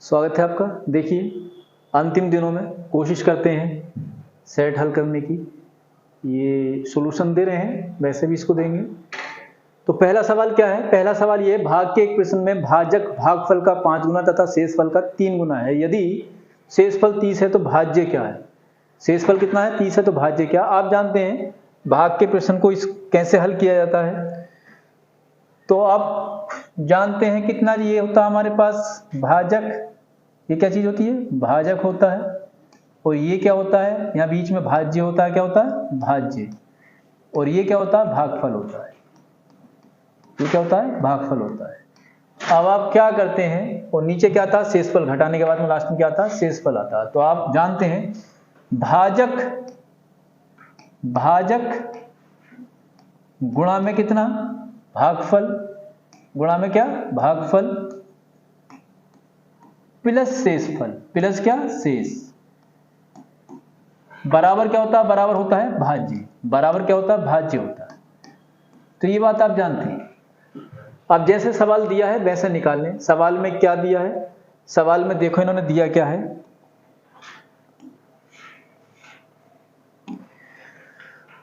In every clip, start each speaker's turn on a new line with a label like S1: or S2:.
S1: स्वागत है आपका। देखिए, अंतिम दिनों में कोशिश करते हैं सेट हल करने की। ये सॉल्यूशन दे रहे हैं, वैसे भी इसको देंगे। तो पहला सवाल क्या है? पहला सवाल ये है, भाग के एक प्रश्न में भाजक भागफल का 5 गुना तथा शेषफल का 3 गुना है। यदि शेषफल 30 है तो भाज्य क्या है? शेषफल कितना है? 30 है तो भाज्य क्या? आप जानते हैं भाग के प्रश्न को कैसे हल किया जाता है। तो आप जानते हैं कितना ये होता है हमारे पास भाजक। ये क्या चीज होती है? भाजक होता है। और ये क्या होता है? यहाँ बीच में भाज्य होता है। क्या होता है? भाज्य। और ये क्या होता है? भागफल होता है। ये क्या होता है? भागफल होता है। अब आप क्या करते हैं, और नीचे क्या था? शेषफल। घटाने के बाद में लास्ट में क्या आता? शेषफल आता। तो आप जानते हैं भाजक गुणा में कितना? भागफल। गुणा में क्या? भागफल प्लस शेषफल। प्लस क्या? शेष। बराबर क्या होता है? बराबर होता है भाज्य। बराबर क्या होता है? भाज्य होता है। तो ये बात आप जानते हैं। अब जैसे सवाल दिया है वैसे निकाल लें। सवाल में क्या दिया है? सवाल में देखो इन्होंने दिया क्या है।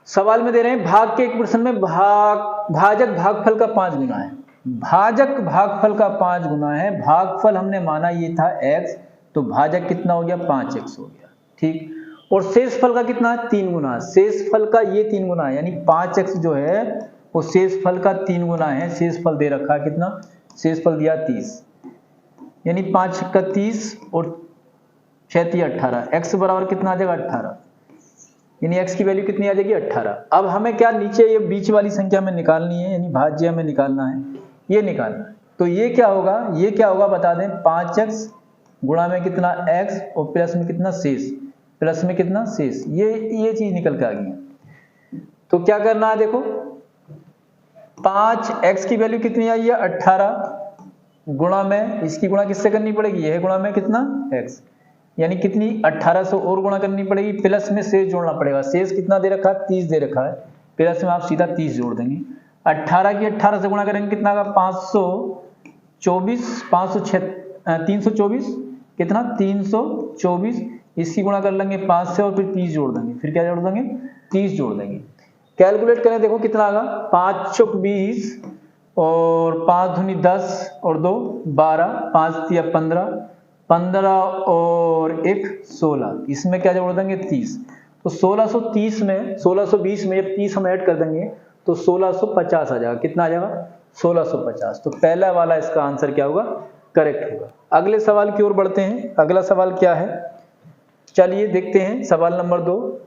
S1: सवाल में दे रहे हैं भाग के एक प्रश्न में भाजक भागफल का 5 गुना है। भाजक भागफल का 5 गुना है। भागफल हमने माना ये था x, तो भाजक कितना हो गया? 5x हो गया। ठीक। और शेषफल का कितना है? 3 गुना। शेषफल का ये 3 गुना है, यानी 5x जो है वो शेषफल का 3 गुना है। शेषफल दे रखा है कितना? शेषफल दिया 30, यानी 5 का 30 और 6 18। x बराबर कितना आ जाएगा? 18, यानी x की वैल्यू कितनी आ जाएगी? 18। अब हमें क्या नीचे ये बीच वाली संख्या में निकालनी है, यानी भाज्य हमें निकालना है, ये निकालना है। तो ये क्या होगा? ये क्या होगा बता दें। 5x गुणा में कितना? x और प्लस में कितना? शेष। प्लस में कितना? शेष। ये चीज निकल के आ गई। तो क्या करना है? देखो 5x की वैल्यू कितनी आई है? 18 गुणा में इसकी गुणा किससे करनी पड़ेगी? यह गुणा में कितना? x, यानी कितनी? 18 से और गुणा करनी पड़ेगी। प्लस में शेष जोड़ना पड़ेगा। शेष कितना दे रखा है? 30 दे रखा है। प्लस में आप सीधा 30 जोड़ देंगे। 18 की 18 से गुणा करेंगे कितना का? 524। 324 कितना? 324। इसकी गुणा कर लेंगे 5 से और फिर 30 जोड़ देंगे। फिर क्या जोड़ देंगे? 30 जोड़ देंगे। कैलकुलेट करें, देखो कितना आगा? 5 चौक 20 और 5 दूनी 10 और 2 12, 5 तिया 15, 15 और 1 16। इसमें क्या जोड़ देंगे? 30। तो 1630 में 1620 में जब 30 हम ऐड कर देंगे तो 1650 आ जाएगा। कितना आ जाएगा? 1650। तो पहला वाला इसका आंसर क्या होगा? करेक्ट होगा। अगले सवाल की ओर बढ़ते हैं। अगला सवाल क्या है? चलिए देखते हैं सवाल नंबर 2।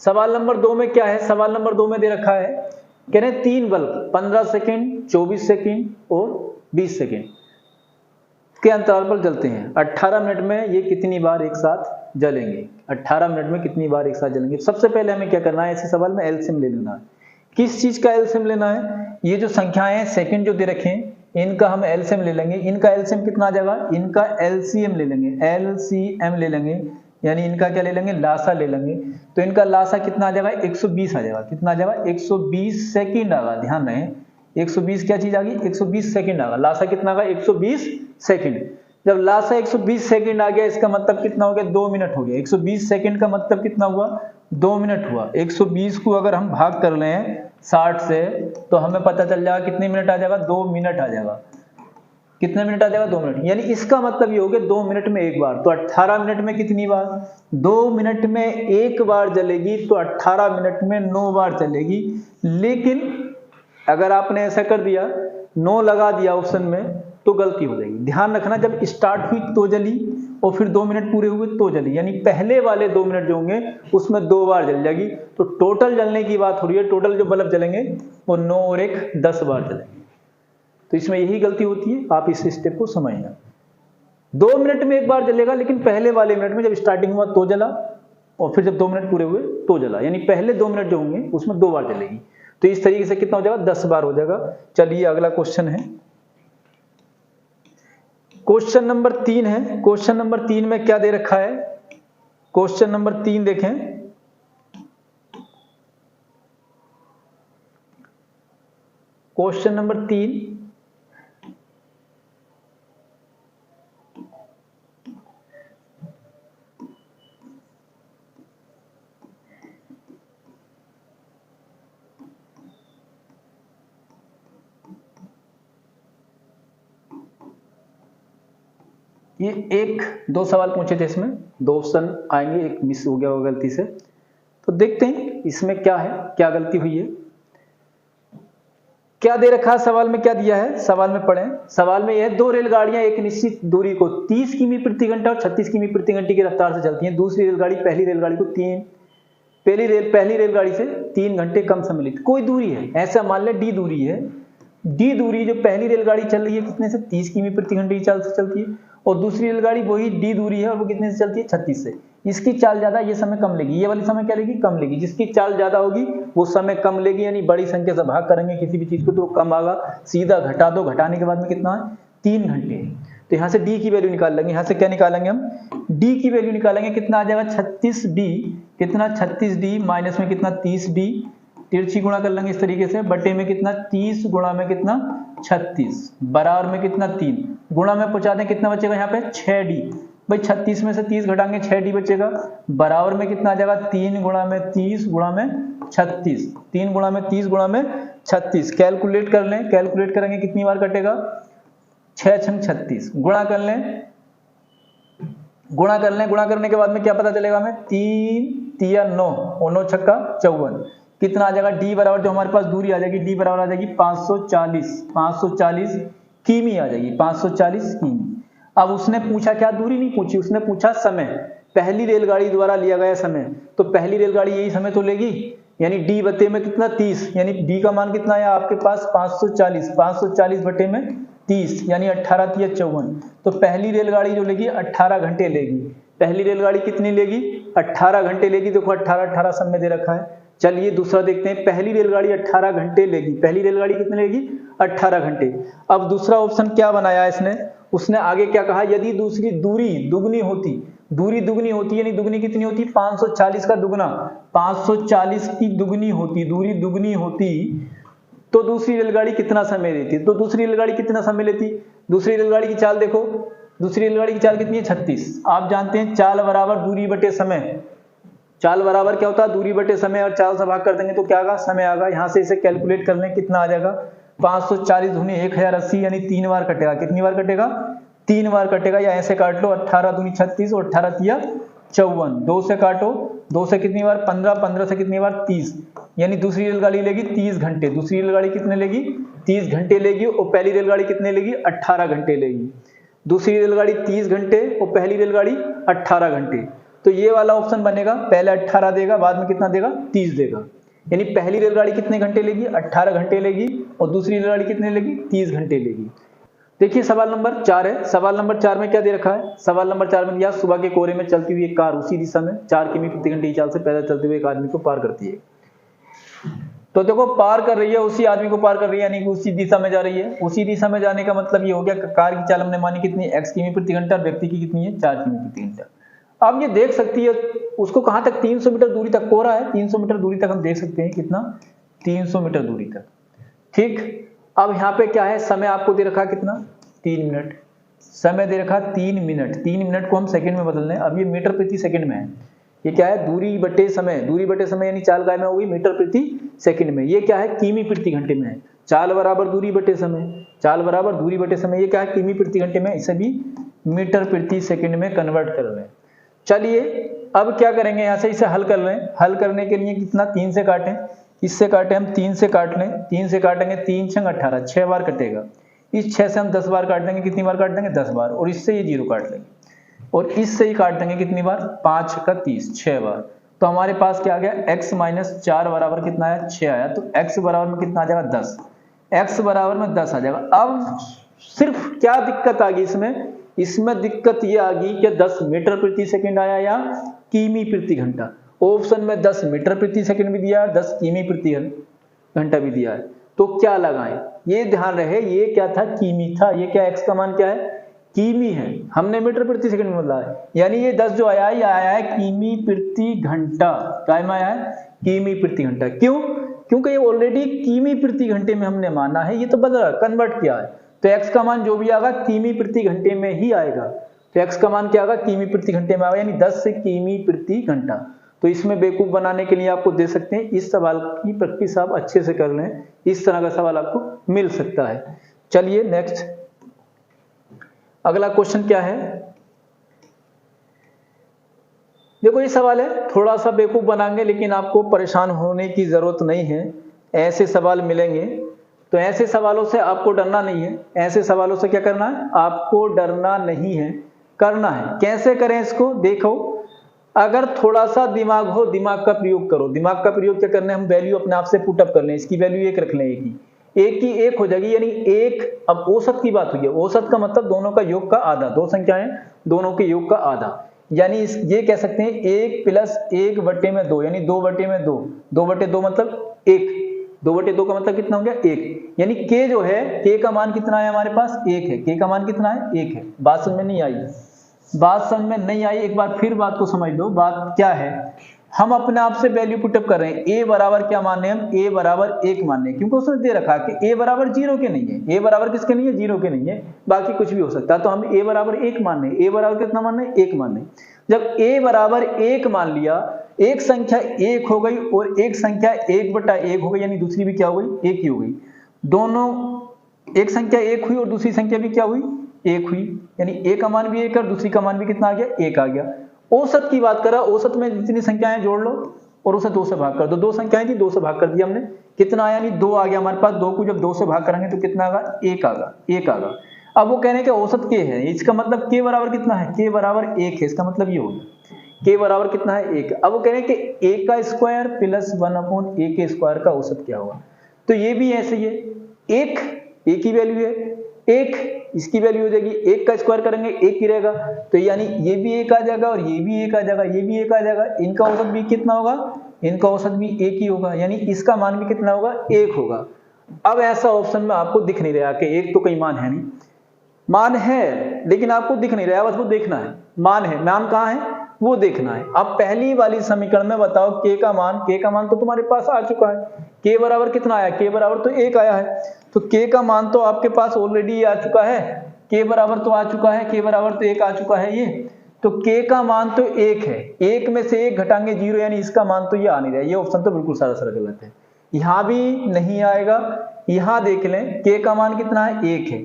S1: सवाल नंबर 2 में क्या है? सवाल नंबर 2 में दे रखा है, कह रहे हैं 3 बल्ब 15 सेकंड, 24 सेकंड और 20 सेकंड के अंतराल पर जलते हैं। 18 मिनट में ये कितनी बार एक साथ जलेंगे? 18 मिनट में कितनी बार एक साथ जलेंगे? सबसे पहले हमें क्या करना है? ऐसे सवाल में एलसीएम ले लेना है। किस चीज का एलसीएम लेना है? ये जो संख्याएं हैं सेकंड जो दे रखे हैं इनका हम एलसीएम ले लेंगे। इनका एलसीएम कितना आ जाएगा? इनका एलसीएम ले लेंगे। एलसीएम ले लेंगे, यानी इनका क्या ले लेंगे? लासा ले लेंगे। तो इनका लासा कितना आ जाएगा? 120 आ जाएगा। कितना आ जाएगा? 120 सेकंड आएगा। ध्यान रहे 120 क्या चीज आ गई? 120 सेकंड आएगा। लासा कितना आएगा? 120 सेकंड। जब लासा 120 सेकंड आ गया इसका मतलब कितना हो गया? 2 मिनट हो गया। 120 सेकंड का मतलब कितना हुआ? 2 मिनट हुआ। 120 को अगर हम भाग कर लें 60 से तो हमें पता चल जाएगा कितने मिनट आ जाएगा? 2 मिनट आ जाएगा। कितने मिनट आ जाएगा? 2 मिनट। यानी इसका मतलब ये हो गया 2 मिनट में एक बार। तो 18 मिनट में कितनी बार? 2 मिनट में एक बार जलेगी, तो 18 मिनट में 9 बार चलेगी। लेकिन अगर आपने ऐसा कर दिया 9 लगा दिया ऑप्शन में तो गलती हो जाएगी। ध्यान रखना, जब स्टार्ट हुई तो जली और फिर 2 मिनट पूरे हुए तो जली, यानी पहले वाले 2 मिनट जो होंगे उसमें 2 बार जल जाएगी। तो टोटल जलने की बात हो रही है। टोटल जो बल्ब जलेंगे वो 9 और 1 10 बार जलेंगे। तो इसमें यही गलती होती है, आप इस स्टेप को समझना। 2 मिनट में एक बार जलेगा, लेकिन पहले वाले मिनट में जब स्टार्टिंग हुआ तो जला और फिर जब 2 मिनट पूरे हुए तो जला, यानी पहले 2 मिनट जो होंगे उसमें 2 बार जलेगी। तो इस तरीके से कितना हो जाएगा? 10 बार हो जाएगा। चलिए अगला क्वेश्चन है, क्वेश्चन नंबर 3 है। क्वेश्चन नंबर 3 में क्या दे रखा है? क्वेश्चन नंबर 3 देखें। क्वेश्चन नंबर 3 ये एक दो सवाल पूछे थे, इसमें दो ऑप्शन आएंगे, एक मिस हो गया होगा गलती से। तो देखते हैं इसमें क्या है, क्या गलती हुई है, क्या दे रखा है सवाल में, क्या दिया है सवाल में पढ़ें। सवाल में यह है, दो रेलगाड़ियां एक निश्चित दूरी को 30 किमी प्रति घंटा और 36 किमी प्रति घंटे की रफ्तार से चलती हैं। दूसरी रेलगाड़ी पहली रेलगाड़ी को पहली रेलगाड़ी से 3 घंटे कम समय लेती। कोई दूरी है, ऐसा मान ले डी दूरी है, डी दूरी जो पहली रेलगाड़ी चल रही है कितने से 30 किमी प्रति घंटे की चाल से चलती है, और दूसरी रेलगाड़ी वही डी दूरी है और वो कितने से चलती है 36 से। इसकी चाल ज्यादा, ये समय कम लेगी, ये वाली समय क्या लेगी, कम लेगी। जिसकी चाल ज्यादा होगी वो समय कम लेगी, यानी बड़ी संख्या से भाग करेंगे किसी भी चीज को तो कम आएगा। सीधा घटा दो, घटाने के बाद में कितना है 3 घंटे। तो यहाँ से डी की वैल्यू निकाल लेंगे, यहाँ से क्या निकालेंगे हम, डी की वैल्यू निकालेंगे, कितना आ जाएगा 36D, कितना 36D माइनस में कितना 30D, तिरछी गुणा कर लेंगे इस तरीके से, बटे में कितना 30 गुणा में कितना 36, बराबर में कितना 3, गुणा में पहुंचा दें कितना बचेगा यहाँ पे 6D। भाई 36 में से 30 घटाएंगे 6D बचेगा, बराबर में कितना आ जाएगा 3 गुणा में 30 गुणा में 36, 3 गुणा में 30 गुणा में 36। कैलकुलेट कर लें, कैलकुलेट करेंगे कितनी बार कटेगा, 6 छंग 36, गुणा कर लें, गुणा करने के बाद में क्या पता चलेगा हमें, 3 तिया 9 और 9 छक्का 54, कितना आ जाएगा डी बराबर, जो हमारे पास दूरी आ जाएगी डी बराबर आ जाएगी 540 किमी आ जाएगी, 540 किमी। अब उसने पूछा क्या, दूरी नहीं पूछी, उसने पूछा समय, पहली रेलगाड़ी द्वारा लिया गया समय। तो पहली रेलगाड़ी यही समय तो लेगी, यानी डी बटे में कितना 30, यानी डी का मान कितना है आपके पास 540 बटे में 30, यानी 18 तिया 54। तो पहली रेलगाड़ी जो लेगी 18 घंटे लेगी, पहली रेलगाड़ी कितनी लेगी 18 घंटे लेगी। देखो 18 समय दे रखा है। चलिए दूसरा देखते हैं, पहली रेलगाड़ी 18 घंटे लेगी, पहली रेलगाड़ी कितने लेगी 18 घंटे। अब दूसरा ऑप्शन क्या बनाया इसने, उसने आगे क्या कहा, यदि दूसरी दूरी दुगनी होती, दूरी दुगनी होती यानी दुगनी कितनी होती 540 का दुगना, 540 की दुगनी होती, दूरी दुगनी होती तो दूसरी रेलगाड़ी कितना समय लेती। तो दूसरी रेलगाड़ी कितना समय लेती, दूसरी रेलगाड़ी की चाल देखो, दूसरी रेलगाड़ी की चाल कितनी है 36। आप जानते हैं चाल बराबर दूरी बटे समय, चाल बराबर क्या होता है दूरी बटे समय, और चाल से भाग कर देंगे तो क्या आएगा समय आएगा। यहाँ से इसे कैलकुलेट कर लें कितना आ जाएगा, 540 दूनी 1080, यानी 3 बार कटेगा, कितनी बार कटेगा 3 बार कटेगा, या ऐसे काट लो 18 दूनी 36 और 18 तिया 54, 2 से काटो, 2 से कितनी बार 15, 15 से कितनी बार 30, यानी दूसरी रेलगाड़ी लेगी 30 घंटे। दूसरी रेलगाड़ी कितने लेगी 30 घंटे लेगी, और पहली रेलगाड़ी कितने लेगी 18 घंटे लेगी। दूसरी रेलगाड़ी 30 घंटे और पहली रेलगाड़ी 18 घंटे। तो ये वाला ऑप्शन बनेगा, पहले 18 देगा बाद में कितना देगा 30 देगा, यानी पहली रेलगाड़ी कितने घंटे लेगी 18 घंटे लेगी, और दूसरी रेलगाड़ी कितने लेगी 30 घंटे लेगी। देखिए सवाल नंबर 4 है, सवाल नंबर 4 में क्या दे रखा है, सवाल नंबर 4 में दिया, सुबह के कोहरे में चलती हुई एक कार उसी दिशा में 4 किमी प्रति घंटे की चाल से पैदल चलते हुए एक आदमी को पार करती है। तो देखो पार कर रही है, उसी आदमी को पार कर रही है, यानी कि उसी दिशा में जा रही है। उसी दिशा में जाने का मतलब ये हो गया, कार की चाल हमने मानी कितनी x किमी प्रति घंटा, और व्यक्ति की कितनी है 4 किमी प्रति घंटा। अब ये देख सकती है उसको कहां तक, 300 मीटर दूरी तक, कोहरा है 300 मीटर दूरी तक हम देख सकते हैं, कितना 300 मीटर दूरी तक। ठीक, अब यहाँ पे क्या है, समय आपको दे रखा कितना 3 मिनट, समय दे रखा 3 मिनट, 3 मिनट को हम सेकंड में बदल लें। अब ये मीटर प्रति सेकंड में है, ये क्या है दूरी बटे समय, दूरी बटे समय यानी चाल काय में होगी मीटर प्रति सेकंड में। ये क्या है किमी प्रति घंटे में है, चाल बराबर दूरी बटे समय, चाल बराबर दूरी बटे समय, ये क्या है किमी प्रति घंटे में, इसे भी मीटर प्रति सेकंड में कन्वर्ट कर लें। चलिए अब क्या करेंगे, यहाँ से इसे हल कर लें। हल करने के लिए कितना 3 से काटें, इससे काटें हम 3 से काट लें, 3 से काटेंगे 3 छंग 18, 6 बार कटेगा। इस 6 से हम 10 बार काट देंगे, कितनी बार काट देंगे 10 बार, और इससे ये 0 काट लेंगे, और इससे ही काट देंगे कितनी बार 5 का 30, 6 बार। तो हमारे पास क्या आ गया x माइनस 4 बराबर कितना आया 6 आया, तो x बराबर में कितना आ जाएगा 10, x बराबर में 10 आ जाएगा। अब सिर्फ क्या दिक्कत आ गई इसमें, इसमें दिक्कत ये आ गई कि 10 मीटर प्रति सेकंड आया या किमी प्रति घंटा। ऑप्शन में 10 मीटर प्रति सेकंड भी दिया है, 10 किमी प्रति घंटा भी दिया है, तो क्या लगाएं, ये ध्यान रहे ये क्या था किमी था, ये क्या x का मान क्या है किमी है, हमने मीटर प्रति सेकंड में बदला है, यानी ये 10 जो आया ये आया है किमी प्रति घंटा, क्या में आया है किमी प्रति घंटा। क्यों, क्योंकि ये ऑलरेडी किमी प्रति घंटे में हमने माना है, ये तो बदला कन्वर्ट किया है, तो x का मान जो भी आएगा किमी प्रति घंटे में ही आएगा। तो x का मान क्या आएगा किमी प्रति घंटे में आएगा, यानी 10 से किमी प्रति घंटा। तो इसमें बेवकूफ बनाने के लिए आपको दे सकते हैं, इस सवाल की प्रैक्टिस आप अच्छे से कर लें, इस तरह का सवाल आपको मिल सकता है। चलिए नेक्स्ट, अगला क्वेश्चन क्या है, देखो ये सवाल है, थोड़ा सा बेवकूफ बनाएंगे लेकिन आपको परेशान होने की जरूरत नहीं है। ऐसे सवाल मिलेंगे तो ऐसे सवालों से आपको डरना नहीं है, ऐसे सवालों से क्या करना है, आपको डरना नहीं है, करना है। कैसे करें इसको, देखो अगर थोड़ा सा दिमाग हो, दिमाग का प्रयोग करो। दिमाग का प्रयोग क्या करना है, हम वैल्यू अपने आप से पुटअप कर लें, इसकी वैल्यू 1 रख लें, एक की 1 हो जाएगी, यानी 1। अब औसत की बात हुई है, औसत का मतलब दोनों का योग का आधा, दो संख्याएं दोनों के योग का आधा, यानी ये कह सकते हैं 1 प्लस 1/2, यानी 2/2, 2/2 मतलब 1, 2/2 का मतलब कितना हो गया 1, यानी k जो है, k का मान कितना है हमारे पास 1 है, k का मान कितना है 1 है। बात समझ में नहीं आई, बात समझ में नहीं आई, एक बार फिर बात को समझ लो। बात क्या है, हम अपने आप से वैल्यू पुटअप कर रहे हैं, a बराबर क्या मान रहे हैं हम, a बराबर 1 मान रहे हैं, क्योंकि उसने दे रखा कि a बराबर 0 के नहीं है, a बराबर किसके नहीं है, 0 के नहीं है, बाकी कुछ भी हो सकता है, तो हम a बराबर 1 मान रहे हैं, a बराबर कितना मान रहे हैं 1 मान रहे हैं। जब a बराबर 1 मान लिया, एक संख्या 1 हो गई और एक संख्या 1/1 हो गई, यानी दूसरी भी क्या हो गई, 1 ही हो गई, दोनों एक संख्या 1 हुई और दूसरी संख्या भी क्या हुई, 1 हुई, यानी a का मान भी 1 और दूसरी का मान भी कितना आ गया, 1 आ गया। औसत की बात कर रहा, औसत में जितनी संख्याएं जोड़ लो और उसे 2 से भाग कर दो, 2 संख्याएं थी 2 से भाग कर दिया हमने, कितना आया, यानी 2 आ गया हमारे पास, 2 को जब 2 से भाग करेंगे तो कितना आएगा, 1 आएगा, 1 आएगा। अब वो कहने के औसत k है, इसका मतलब k बराबर कितना है, k बराबर 1 है, इसका मतलब ये हो गया k बराबर कितना है 1। अब वो कह रहे हैं कि a का स्क्वायर प्लस 1/a के स्क्वायर का औसत क्या होगा, तो ये भी ऐसे ही है, 1 a की वैल्यू है, 1 इसकी वैल्यू हो जाएगी, 1 का स्क्वायर करेंगे 1 ही रहेगा, तो यानी ये भी 1 आ जाएगा और ये भी 1 आ जाएगा, ये भी 1 आ जाएगा, इनका औसत भी कितना होगा, इनका औसत भी 1 ही होगा, यानी इसका मान भी कितना होगा, 1 होगा। अब ऐसा ऑप्शन में आपको दिख नहीं रहा कि 1 तो कहीं मान है नहीं, मान है लेकिन आपको दिख नहीं रहा, बस वो देखना है, मान है, मान कहाँ है वो देखना है। अब पहली वाली समीकरण में बताओ k का मान तो तुम्हारे पास आ चुका है, k बराबर कितना आया, k बराबर तो 1 आया है, तो k का मान तो आपके पास ऑलरेडी आ चुका है, k बराबर तो आ चुका है, k बराबर तो 1 आ चुका है ये, तो k का मान तो 1 है, 1 में से 1 घटाएंगे 0, यानी इसका मान तो ये आ नहीं रहा, ये ऑप्शन तो बिल्कुल सारा गलत है, यहां भी नहीं आएगा। यहां देख लें k का मान कितना है 1 है,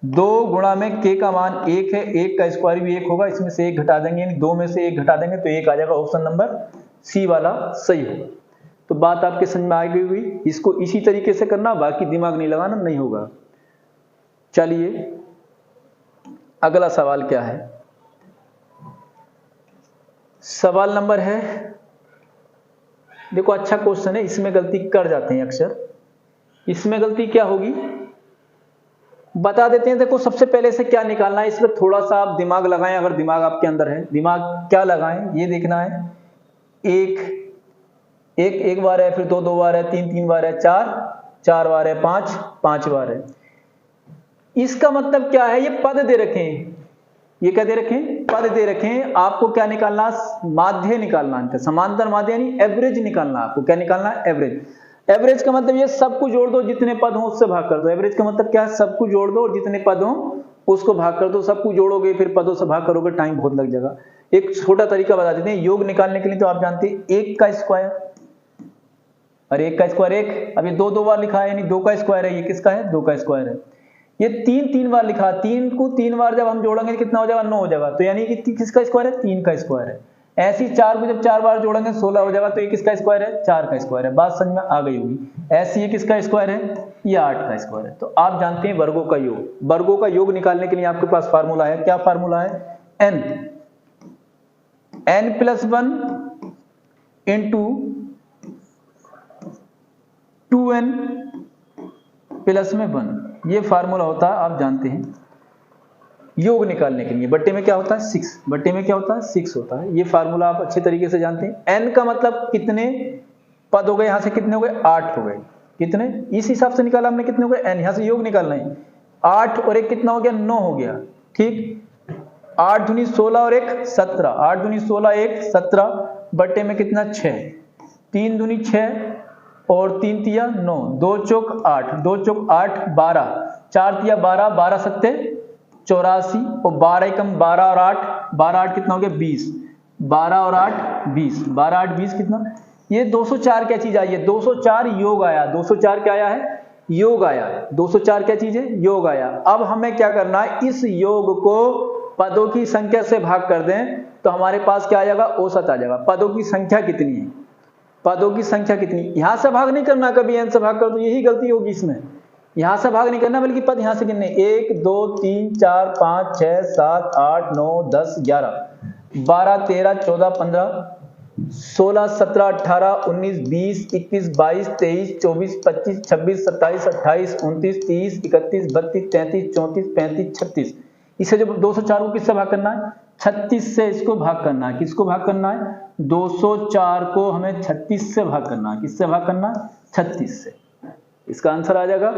S1: 2 गुणा में k का मान 1 है, 1 का स्क्वायर भी 1 होगा, इसमें से 1 घटा देंगे, यानी 2 में से 1 घटा देंगे तो 1 आ जाएगा, ऑप्शन नंबर सी वाला सही होगा। तो बात आपके समझ में आ गई हुई, इसको इसी तरीके से करना, बाकी दिमाग नहीं लगाना, नहीं होगा। चलिए अगला सवाल क्या है, सवाल नंबर है, देखो अच्छा क्वेश्चन है, इसमें गलती कर जाते हैं अक्सर, इसमें गलती क्या होगी बता देते हैं। देखो सबसे पहले से क्या निकालना है, इसमें थोड़ा सा आप दिमाग लगाएं, अगर दिमाग आपके अंदर है, दिमाग क्या लगाएं ये देखना है, एक बार है, फिर 2 बार है, 3 बार है, 4 बार है, 5 बार है। इसका मतलब क्या है, ये पद दे रखे हैं, ये क्या दे रखे हैं, पद दे रखे हैं, आपको क्या निकालना, माध्य निकालना है, समांतर माध्य यानी एवरेज निकालना, आपको क्या निकालना है, एवरेज। एवरेज का मतलब ये सबको जोड़ दो, जितने पद हो उससे भाग कर दो, एवरेज का मतलब क्या है, सबको जोड़ दो और जितने पद हो उसको भाग कर दो, सबको जोड़ोगे फिर पदों से भाग करोगे, टाइम बहुत लग जाएगा। एक छोटा तरीका बता देते हैं, योग निकालने के लिए तो आप जानते हैं 1 का स्क्वायर, और 1 का स्क्वायर 1, अब ये 2 बार लिखा है, यानी 2 का स्क्वायर है, ये किसका है, 2 का स्क्वायर है। ये 3 बार लिखा, 3 को 3 बार जब हम जोड़ेंगे कितना हो जाएगा, 9 हो जाएगा, तो यानी कि किसका स्क्वायर है, 3 का स्क्वायर है। ऐसी 4 को जब 4 बार जोड़ेंगे 16 हो जाएगा, तो ये किसका स्क्वायर है, 4 का स्क्वायर है। बात समझ में आ गई होगी। ऐसी ये किसका स्क्वायर है, ये 8 का स्क्वायर है। तो आप जानते हैं वर्गों का योग, वर्गों का योग निकालने के लिए आपके पास फार्मूला है, क्या फार्मूला है, n+1 इंटू 2n प्लस में 1, ये फार्मूला होता है, आप जानते हैं योग निकालने के लिए। बट्टे में क्या होता है 6, बट्टे में क्या होता है 6 होता है, ये फार्मूला आप अच्छे तरीके से जानते हैं। n का मतलब कितने पद हो गए, यहां से कितने हो गए, 8 हो गए, कितने, इस हिसाब से निकाला हमने, कितने हो गए n, यहां से योग निकालना है, 8 और 1 कितना हो गया, 9 हो गया, ठीक, 8 दूनी 16 और 1 17, 8 दूनी 16 1 17, बट्टे में कितना 6, 3 दूनी 6 और 3 तिया 9, 2 चौक 8, 2 चौक 8 12, 4 तिया 12, 12 सत्ते 84 और 12 एकम 12 और 8, 12 8 कितना हो गया 20, 12 और 8 20, 12 8 20 कितना, ये 204 क्या चीज आई है, 204 योग आया, 204 क्या आया है, योग आया। 204 क्या चीज है? योग आया। अब हमें क्या करना है, इस योग को पदों की संख्या से भाग कर दें तो हमारे पास क्या आ जाएगा, औसत आ जाएगा। पदों की संख्या कितनी है, पदों की संख्या कितनी, यहां से भाग नहीं करना, कभी n से भाग कर दो यही गलती होगी इसमें। यहां से भाग नहीं करना बल्कि पद यहां से गिनने, 1 2 3 4 5 6 7 8 9 10 11 12 13 14 15 16 17 18 19 20 21 22 23 24 25 26 27 28 29 30 31 32 33 34 35 36। इसे जब 204 को किससे भाग करना है, 36 से इसको भाग करना है। किसको भाग करना है, 204 को हमें 36 से भाग करना है। किससे भाग करना है, 36 से। इसका आंसर आ जाएगा,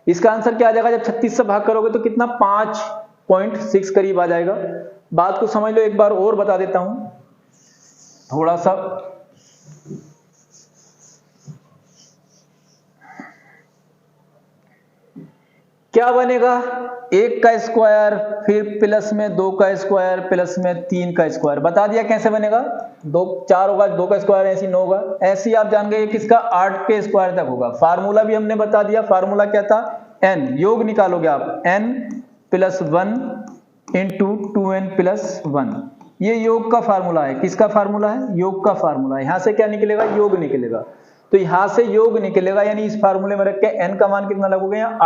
S1: इसका आंसर क्या आ जाएगा, जब 36 से भाग करोगे तो कितना, 5.6 करीब आ जाएगा। बात को समझ लो, एक बार और बता देता हूं थोड़ा सा। क्या बनेगा, 1 का स्क्वायर फिर प्लस में 2 का स्क्वायर प्लस में 3 का स्क्वायर। बता दिया कैसे बनेगा, 2 4 होगा, 2 का स्क्वायर ऐसे 9 होगा। ऐसे ही आप जान गए किसका, 8 के स्क्वायर तक होगा। फार्मूला भी हमने बता दिया, फार्मूला क्या था, n, योग निकालोगे आप, n + 1 इंटू 2n + 1। ये योग का फार्मूला है। किसका फार्मूला है, योग का फार्मूला है। यहां से क्या निकलेगा, योग निकलेगा। तो यहां से योग निकलेगा, यानी इस फार्मूले में रख के n का मान कितना लगोगे, यहाँ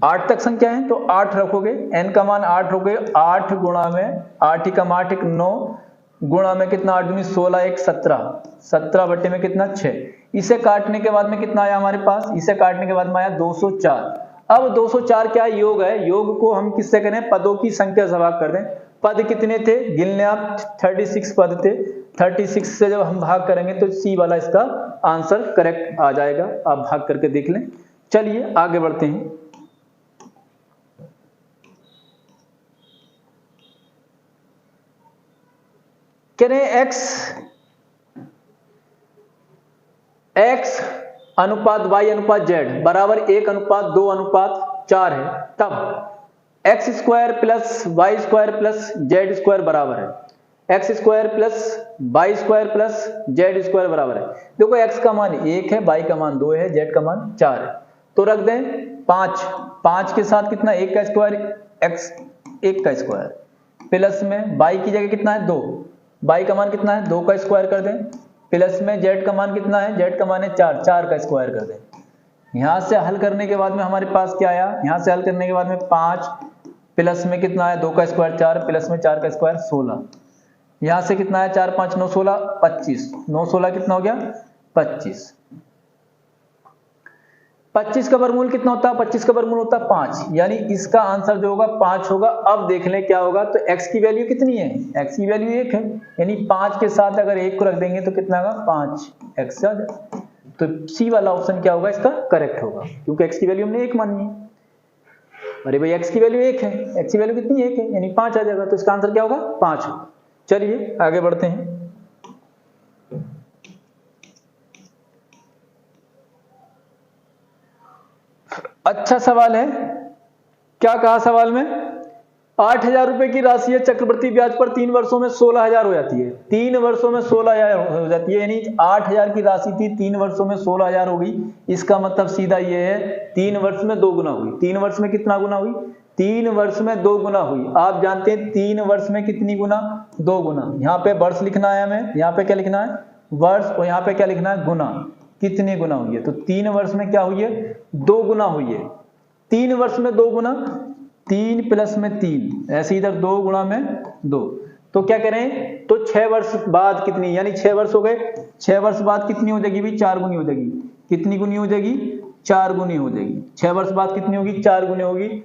S1: 8 तक संख्या है तो 8 रखोगे, n का मान 8 रखोगे। 8 गुणा में 8 × 8 = 9 गुणा में कितना, 8 × 16 = 17, 17 बटे में कितना, 6। इसे काटने के बाद में कितना आया हमारे पास, इसे काटने के बाद में आया 204। अब 204 क्या है, योग है। योग को हम किससे करें, पदों की संख्या से भाग कर दें। पद कितने थे, गिन लें आप, 36 पद थे। 36 से जब हम भाग करेंगे तो सी वाला इसका आंसर करेक्ट आ जाएगा। आप भाग करके देख लें। चलिए आगे बढ़ते हैं। कह रहे हैं x अनुपात y अनुपात z बराबर 1:2:4 है, तब x² + y² + z² बराबर है, x² + y² + z² बराबर है। देखो x का मान 1 है, y का मान 2 है, z का मान 4 है। तो रख दें 5 के साथ कितना, 1 का स्क्वायर, x 1 का स्क्वायर प्लस में y की जगह कितना है, 2, y का मान कितना है, 2 का स्क्वायर कर दें, प्लस में z का मान कितना है, z का मान है 4, 4 का स्क्वायर कर दें। यहां से हल करने के बाद में हमारे पास क्या आया, यहां से हल करने के बाद में 5 प्लस में कितना है, 2 का स्क्वायर 4 प्लस में 4 का स्क्वायर 16। यहां से कितना है, 4 5 9 16 25, 9 16 कितना हो गया, 25। 25 का वर्गमूल कितना होता है, 25 का वर्गमूल होता है 5, यानी इसका आंसर जो होगा 5 होगा। अब देख लें क्या होगा, तो x की वैल्यू कितनी है, x की वैल्यू 1 है, यानी 5 के साथ अगर 1 को रख देंगे तो कितना होगा, 5x आ जाएगा। तो सी वाला ऑप्शन क्या होगा, इसका करेक्ट होगा, क्योंकि x की वैल्यू हमने 1 मानी है। अरे भाई x की वैल्यू 1 है, x की वैल्यू कितनी 1 है, यानी 5 आ जाएगा। तो इसका आंसर क्या होगा, 5 होगा। चलिए आगे बढ़ते हैं। अच्छा सवाल है, क्या कहा सवाल में, 8,000 रुपए की राशि है, चक्रवृद्धि ब्याज पर 3 वर्षों में 16,000 हो जाती है। 3 वर्षों में 16,000 हो जाती है, यानी 8,000 की राशि थी, 3 वर्षों में 16,000 हो गई। इसका मतलब सीधा ये है, 3 वर्ष में 2 गुना हुई। 3 वर्ष में कितना गुना हुई, 3 वर्ष में 2 गुना हुई। आप जानते हैं 3 वर्ष में कितनी गुना, 2 गुना। यहाँ पे वर्ष लिखना है हमें, यहाँ पे क्या लिखना है, वर्ष, और यहाँ पे क्या लिखना है, गुना। कितने गुना हुई है, तो 3 वर्ष में क्या हुई है, 2 गुना हुई है। 3 वर्ष में 2 गुना, 3 प्लस में 3, ऐसे इधर 2 गुणा में 2। तो क्या करें, तो 6 वर्ष बाद कितनी, यानी 6 वर्ष हो गए, 6 वर्ष बाद कितनी हो जाएगी भाई, 4 गुनी हो जाएगी। कितनी गुनी हो जाएगी, 4 गुनी हो जाएगी। 6 वर्ष बाद कितनी होगी, 4 गुनी होगी।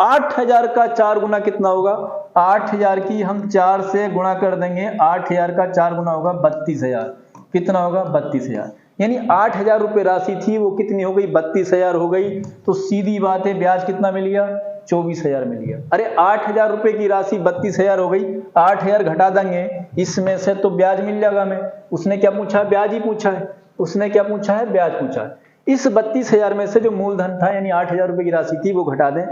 S1: 8,000 का 4 गुना कितना होगा, 8,000 की हम 4 से गुणा कर देंगे, 8,000 का 4 गुना होगा 32,000। कितना होगा, 32,000। यानी 8,000 रुपए राशि थी, वो कितनी हो गई, 32,000 हो गई। तो सीधी बात है, ब्याज कितना मिल गया, 24,000 मिल गया। अरे 8,000 रुपए की राशि 32,000 हो गई, 8,000 घटा देंगे इसमें से तो ब्याज मिल जाएगा हमें। उसने क्या पूछा है, ब्याज ही पूछा है। उसने क्या पूछा है, ब्याज पूछा है। इस 32,000 में से जो मूलधन था, यानी 8,000 रुपए की राशि थी, वो घटा दें।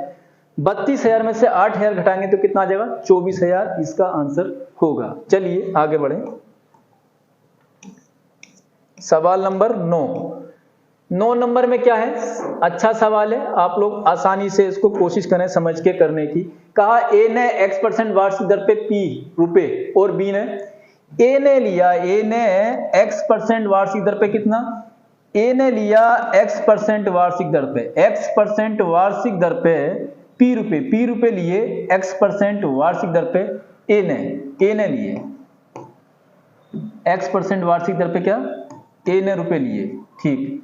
S1: 32,000 में से 8,000 घटाएंगे तो कितना आ जाएगा, 24,000 इसका आंसर होगा। चलिए आगे बढ़े। सवाल नंबर 9, 9 नंबर में क्या है, अच्छा सवाल है, आप लोग आसानी से इसको कोशिश करें समझ के करने की। कहा ए ने x% वार्षिक दर पे P रुपए और B ने, ए ने लिया, ए ने x% वार्षिक दर पे कितना, ए ने लिया x% वार्षिक दर पे, x% वार्षिक दर पे P रुपए लिए x% वार्षिक दर पे ए ने लिए x% वार्षिक दर पे क्या, ए ने रुपए लिए, ठीक।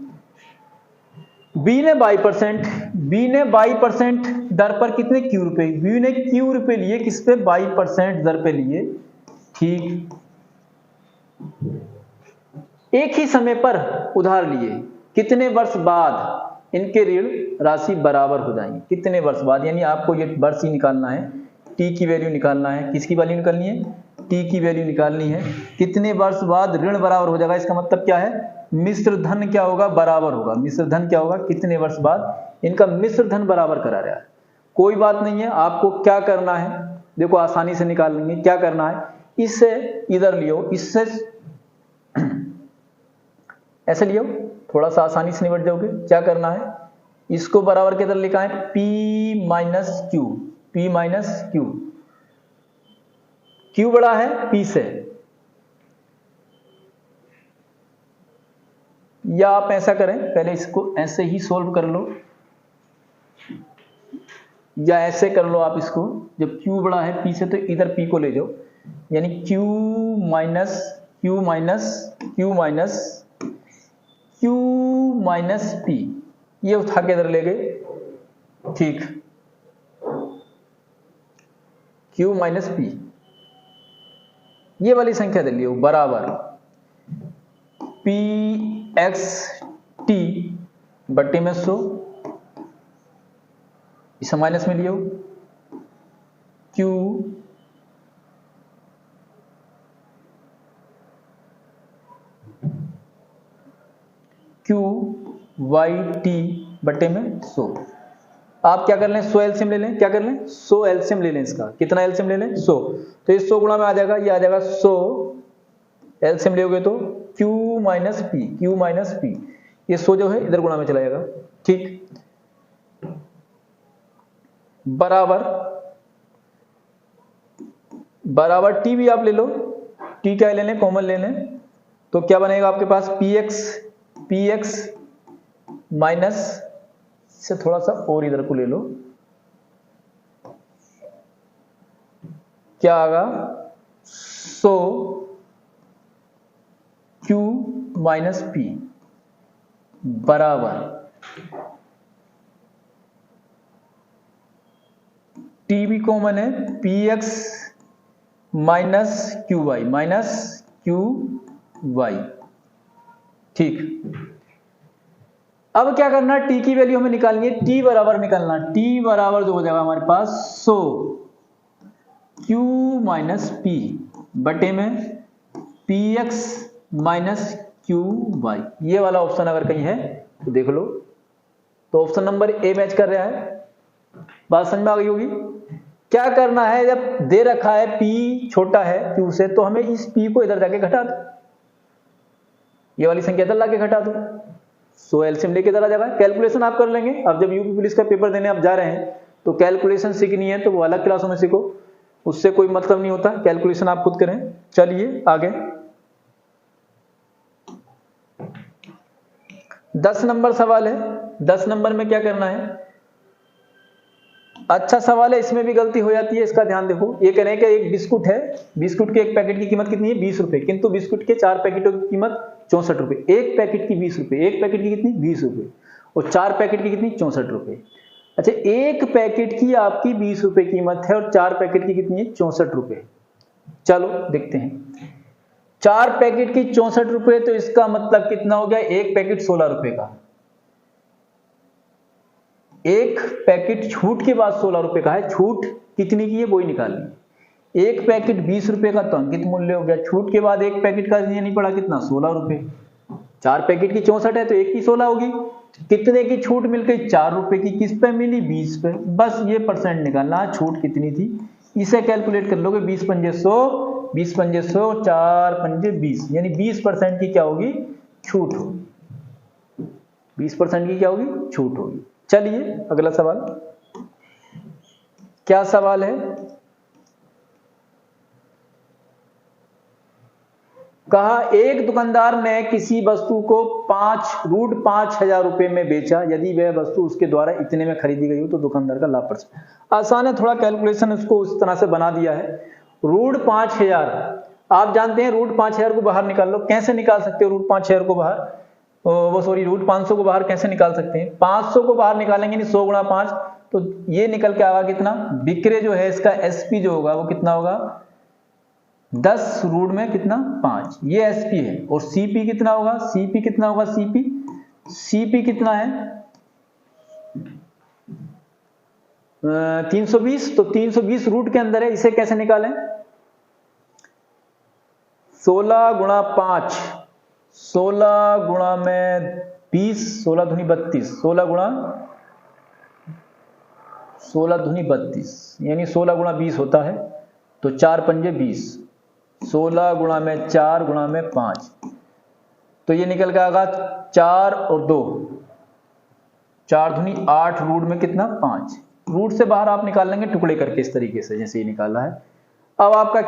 S1: बी ने 22% दर पर कितने Q रुपए, बी ने Q रुपए लिए किस पे, 22% दर पे लिए, ठीक। एक ही समय पर उधार लिए, कितने वर्ष बाद इनके ऋण राशि बराबर हो जाएंगी, कितने वर्ष बाद, यानी आपको ये वर्ष ही निकालना है, टी की वैल्यू निकालना है, किसकी वैल्यू निकालनी है, टी की वैल्यू निकालनी है, कितने वर्ष बाद ऋण बराबर हो जाएगा, इसका मतलब क्या है, मिश्र धन क्या होगा, बराबर होगा, मिश्र धन क्या होगा, कितने वर्ष बाद इनका मिश्र धन बराबर करा रहा है। कोई बात नहीं है, आपको क्या करना है, देखो आसानी से निकाल लेंगे, क्या करना है, इससे इधर लियो, इससे ऐसे लियो, थोड़ा सा आसानी से निपट जाओगे। क्या करना है, इसको बराबर किधर लिखा है, P माइनस क्यू, क्यू बड़ा है P से, या आप ऐसा करें, पहले इसको ऐसे ही सोल्व कर लो, या ऐसे कर लो आप इसको, जब Q बड़ा है P से तो इधर P को ले जाओ, यानी Q माइनस P, ये उठा के इधर ले गए, ठीक, Q माइनस P, ये वाली संख्या दे लियो, बराबर PXT बट्टे में 100, इसे माइनस में लियो, QYT बट्टे में 100। आप क्या कर लें, 100 एलसीएम ले लें, क्या कर लें, 100 एलसीएम ले लें, इसका कितना एलसीएम ले लें, 100, तो ये 100 गुणा में आ जाएगा, ये आ जाएगा 100, एलसीएम लोगे तो Q माइनस P, ये 100 जो है इधर गुणा में चला जाएगा, ठीक, बराबर T भी आप ले लो, T क्या ले लें, कॉमन ले लें, तो क्या बनेगा आपके पास, PX माइनस से थोड़ा सा और इधर को ले लो, क्या आएगा, 100 Q माइनस P बराबर T भी कॉमन है, PX माइनस QY, ठीक। अब क्या करना है, T की वैल्यू हमें निकालनी है, T बराबर निकालना, T बराबर जो हो जाएगा हमारे पास 100 Q माइनस P बटे में PX माइनस QY, ये वाला ऑप्शन अगर कहीं है तो देख लो, तो ऑप्शन नंबर ए मैच कर रहा है, बात समझ में आ गई होगी। क्या करना है, जब दे रखा है P छोटा है Q से, तो हमें इस P को इधर जाके घटा दो, ये वाली संख्या इधर लाके घटा दो, 100 एलसीएम लेके इधर आ जाएगा, कैलकुलेशन आप कर लेंगे। अब जब यूपी पुलिस का पेपर देने आप जा रहे हैं तो कैलकुलेशन सीखनी है, तो वो अलग क्लासों में सीखो, उससे कोई मतलब नहीं होता, कैलकुलेशन आप खुद करें। चलिए आगे 10 नंबर सवाल है। 10 नंबर में क्या करना है, अच्छा सवाल है, इसमें भी गलती हो जाती है, इसका ध्यान देखो। ये कह रहे हैं कि एक बिस्कुट है, बिस्कुट के एक पैकेट की कीमत कितनी है, 20 रुपए, किंतु बिस्कुट के 4 पैकेटों की कीमत 64 रुपए। एक पैकेट की 20 रुपए, एक पैकेट की कितनी 20 रुपए, और 4 पैकेट की कितनी 64 रुपए। अच्छा, एक पैकेट की आपकी 20 रुपए कीमत है और 4 पैकेट की कितनी है 64 रुपए। चलो देखते हैं, 4 पैकेट की 64 रुपए, तो इसका मतलब कितना हो गया, एक पैकेट 16 रुपए का, एक पैकेट छूट के बाद 16 रुपए का है, छूट कितनी की है वो ही निकालनी। एक पैकेट 20 रुपए का तो अंकित मूल्य हो गया, छूट के बाद एक पैकेट का ये नहीं पड़ा कितना 16 रुपए, 4 पैकेट की 64 है तो एक की 16 होगी, कितने की छूट मिल गई 4 रुपए की, किस पे मिली 20 पे, बस ये परसेंट निकालना, छूट कितनी थी इसे कैलकुलेट कर लोगे, 20 पंजे 100, 20 पंजे 100, 4 पंजे 20, यानी 20% की क्या होगी छूट होगी। 20% की क्या होगी, छूट होगी। चलिए अगला सवाल, क्या सवाल है, कहा एक दुकानदार ने किसी वस्तु को ₹5,000 रुपए में बेचा, यदि वह वस्तु उसके द्वारा इतने में खरीदी गई हो तो दुकानदार का लाभ %। आसान है, थोड़ा कैलकुलेशन उसको उस तरह से बना दिया है। ₹5,000 आप जानते हैं, ₹5,000 को बाहर निकाल लो। कैसे निकाल सकते हो ₹5,000 को बाहर, ₹500 को बाहर कैसे निकाल सकते हैं, 500 को बाहर निकालेंगे नहीं, 100 गुणा 5, तो ये निकल के आएगा कितना, बिक्रे जो है इसका एसपी जो होगा वो कितना होगा, 10 रूट में कितना 5, ये एसपी है। और सीपी कितना होगा, सीपी कितना होगा, सीपी कितना है 320, तो 320 रूट के अंदर है, इसे कैसे निकालें, 16 गुणा 5, 16 गुणा में 20, 16 दूनी 32, 16 दूनी 32, यानी 16 गुणा 20 होता है, तो 4 पंजे 20, 16 गुणा में 4 गुणा में 5, तो ये निकल के आएगा 4 और 2, 4 दूनी 8 रूट में कितना 5। रूट से बाहर आप निकाल लेंगे टुकड़े करके इस तरीके से, जैसे ये निकाला है। अब आपका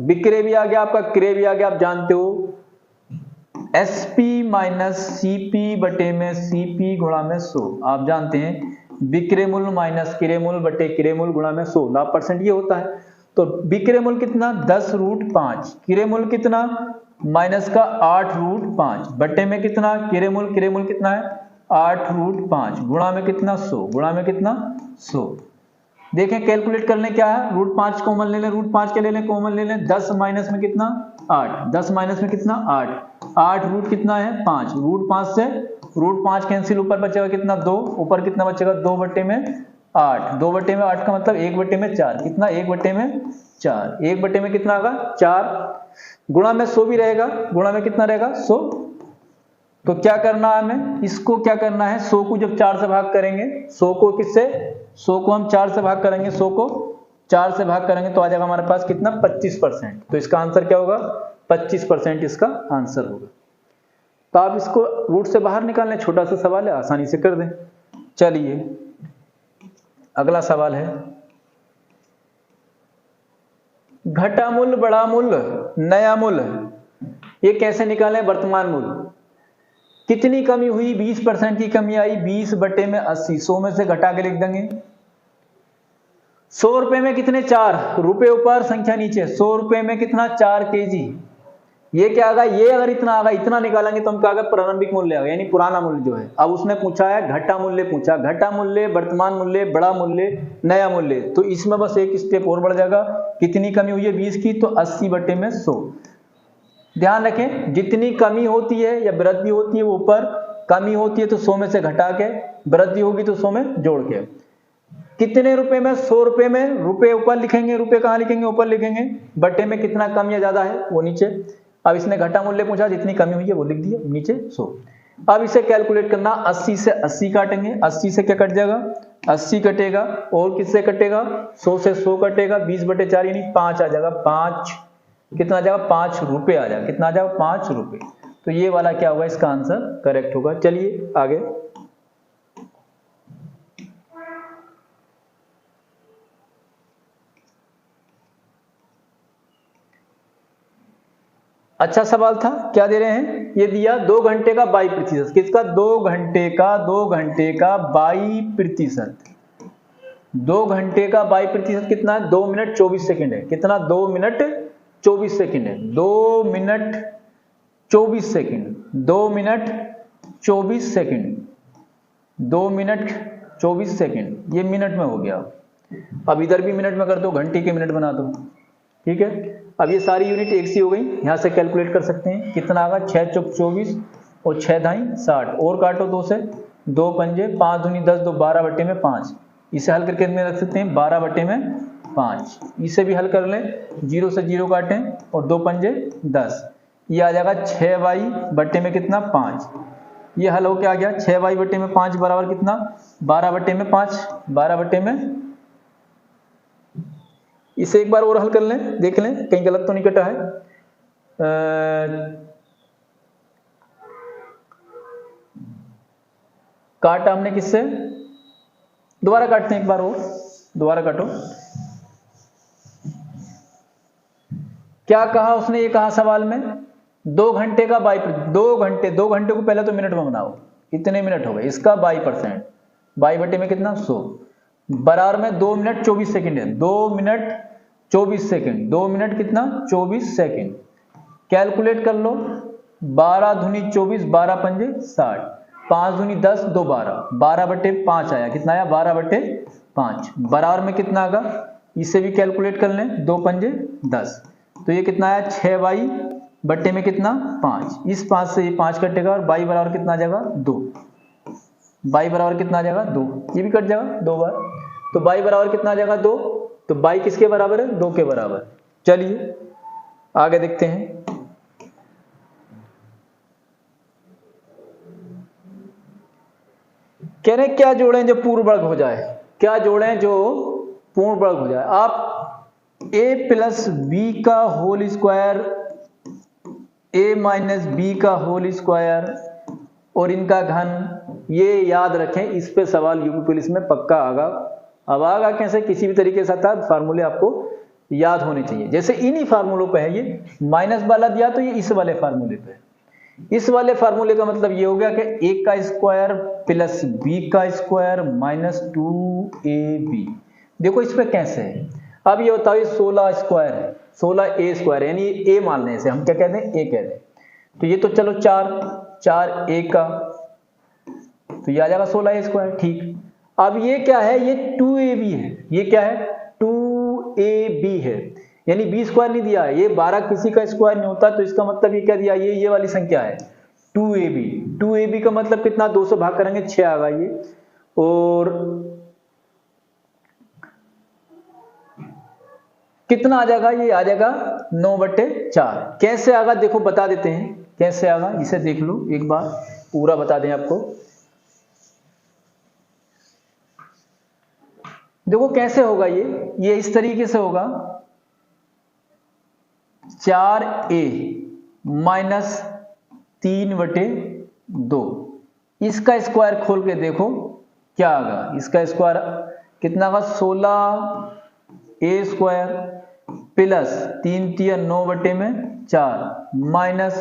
S1: बिक्रे भी आ गया, आपका क्रय भी आ गया। आप जानते हो एसपी माइनस सीपी बटे में सीपी गुणा में 100, आप जानते हैं बिक्रे मूल्य माइनस क्रय मूल्य बटे क्रय मूल्य गुणा में 100, लाभ % ये होता है। तो बिक्रे मूल्य कितना 10 रूट 5, क्रय मूल्य कितना माइनस का 8 रूट 5 बटे में कितना क्रय मूल्य कितना है 8 रूट 5 गुणा में कितना 100, गुणा में कितना 100। देखें कैलकुलेट कर लें, क्या है √5 कॉमन ले लें, √5 के ले लें, कॉमन ले लें, 10 माइनस में कितना 8, 10 माइनस में कितना 8 रूट कितना है 5, √5 से √5 कैंसिल, ऊपर बचेगा कितना 2, ऊपर कितना बचेगा 2 बटे में 8, 2 बटे में 8 का मतलब 1 बटे में 4, कितना 1 बटे में 4, 1 बटे में कितना आएगा 4, गुणा में 100 भी रहेगा, गुणा में कितना रहेगा 100। तो क्या करना है हमें, इसको क्या करना है, 100 को जब 4 से भाग करेंगे, 100 को किससे, 100 को हम 4 से भाग करेंगे, 100 को 4 से भाग करेंगे तो आ जाएगा हमारे पास कितना 25%। तो इसका आंसर क्या होगा 25% इसका आंसर होगा। तो आप इसको रूट से बाहर निकालने, छोटा सा सवाल है, आसानी से कर दें। चलिए अगला सवाल है, घटा मूल्य, बड़ा मूल्य, नया मूल्य, ये कैसे निकालें, वर्तमान मूल्य, कितनी कमी हुई, 20% की कमी आई, 20 बटे में 80, 100 में से घटा के लिख देंगे। 100 रुपए में कितने 4 रुपए ऊपर, संख्या नीचे, 100 रुपए में कितना 4 केजी, ये क्या आगा, ये अगर इतना आगा, इतना निकालेंगे तो हम क्या आगा प्रारंभिक मूल्य आएगा, यानी पुराना मूल्य जो है। अब उसने पूछा है घटा मूल्य, पूछा घटा मूल्य, वर्तमान मूल्य, बड़ा मूल्य, नया मूल्य, तो इसमें बस एक स्टेप और बढ़ जाएगा, कितनी कमी हुई है 20 की, तो 80 बटे में 100। ध्यान रखें जितनी कमी होती है या वृद्धि होती है वो ऊपर, कमी होती है तो 100 में से घटा के, वृद्धि होगी तो 100 में जोड़ के। कितने रुपए में, 100 रुपए में, रुपए ऊपर लिखेंगे, रुपए कहां लिखेंगे, ऊपर लिखेंगे, बटे में कितना कम या ज्यादा है वो नीचे। अब इसने घटा मूल्य पूछा, जितनी कमी हुई है वो लिख दिया, नीचे 100। अब इसे कैलकुलेट करना, 80 से 80 काटेंगे, 80 से क्या कट जाएगा 80 कटेगा, और किससे कटेगा 100 से 100 कटेगा, 20 बटे 4 यानी 5 आ जाएगा, 5 कितना आ जाएगा 5 रुपए आ जाएगा, कितना आ जाएगा 5 रुपए। तो ये वाला क्या होगा, इसका आंसर करेक्ट होगा। चलिए आगे, अच्छा सवाल था, क्या दे रहे हैं, ये दिया 2 घंटे का 22%, किसका 2 घंटे का 22%, 2 घंटे का 22% कितना है 2 मिनट 24 सेकंड है, कितना 2 मिनट 24 सेकंड है, 2 minute 24 second, 2 minute 24 second, 2 minute 24 second, ये मिनट में हो गया। अब इधर भी मिनट में कर दो, घंटे के मिनट बना दो, ठीक है। अब ये सारी यूनिट एक सी हो गई, यहां से कैलकुलेट कर सकते हैं, कितना आगा 6 चौक 24 और 6 धाई 60, और काटो 2 से, 2 पंजे 5 दूनी 10, 2 12 बटे में 5, इसे हल करके में रख सकते हैं 12 बटे में 5, इसे भी हल कर लें, 0 से 0 काटें और 2 पंजे 10, ये आ जाएगा 6y बटे में कितना 5, ये हल हो क्या आ गया 6y बटे में 5 बराबर कितना 12 बटे में 5, 12 बटे में, इसे एक बार और हल कर लें, देख लें कहीं गलत तो नहीं कटा है। काटा हमने किससे, दोबारा काटते हैं एक बार और, दोबारा काटो। क्या कहा उसने, ये कहा सवाल में 2 घंटे का बाई, 2 घंटे को पहले तो मिनट में बनाओ, इतने मिनट हो गए, इसका बाई%, बाई बटे में कितना 100, बराबर में 2 मिनट 24 सेकंड है, 2 मिनट 24 सेकंड, 2 मिनट कितना 24 सेकंड। कैलकुलेट कर लो, 12 दूनी 24, 12 पंजे 60, 5 दूनी 10, 2 12, 12 बटे 5 आया, कितना आया 12 बटे 5, बराबर में कितना आगा, इसे भी कैलकुलेट कर लें, 2 पंजे 10, तो ये कितना आया 6 बाई बट्टे में कितना 5, इस 5 से ये 5 कटेगा और बाई बराबर कितना आ जाएगा 2, बाई बराबर कितना आ जाएगा 2, ये भी कट जाएगा 2 बार, तो बाई बराबर कितना आ जाएगा 2, तो बाई किसके बराबर है 2 के बराबर। चलिए आगे देखते हैं। कह रहे क्या जोड़ें जो पूर्ण वर्ग हो जाए, क्या जोड़ें जो पूर्ण वर्ग हो जाए। आप a प्लस बी का whole square, a minus b का होल स्क्वायर और इनका घन, ये याद रखें, इस पे सवाल यूपी पुलिस में पक्का आगा। अब आगा कैसे, किसी भी तरीके से आता है, फार्मूले आपको याद होने चाहिए। जैसे इन्हीं फार्मूलों पे है, ये माइनस वाला दिया तो ये इस वाले फार्मूले पे, इस वाले फार्मूले का मतलब ये हो गया कि a का स्क्वायर प्लस b का स्क्वायर माइनस 2ab। देखो इस पे कैसे है, अब ये बताओ, ये 16 स्क्वायर है, 16a स्क्वायर, यानी a मान लें इसे, हम क्या कहते हैं a कहते हैं, तो ये तो चलो 4a का, तो ये आ जाएगा 16a स्क्वायर, ठीक। अब ये क्या है, ये 2ab है, ये क्या है 2ab है, यानी b स्क्वायर नहीं दिया है, ये 12 किसी का स्क्वायर नहीं होता, तो इसका मतलब ये क्या दिया, ये वाली संख्या है 2ab। 2ab का मतलब कितना, 2 से भाग करेंगे 6 आ गया ये, और कितना आ जाएगा, ये आ जाएगा 9/4। कैसे आगा देखो बता देते हैं, कैसे आगा इसे देख लो एक बार, पूरा बता दें आपको। देखो कैसे होगा ये इस तरीके से होगा, 4a माइनस 3/2, इसका स्क्वायर खोल के देखो क्या आगा, इसका स्क्वायर कितना आगा 16a स्क्वायर प्लस 3 तिया 9/4 माइनस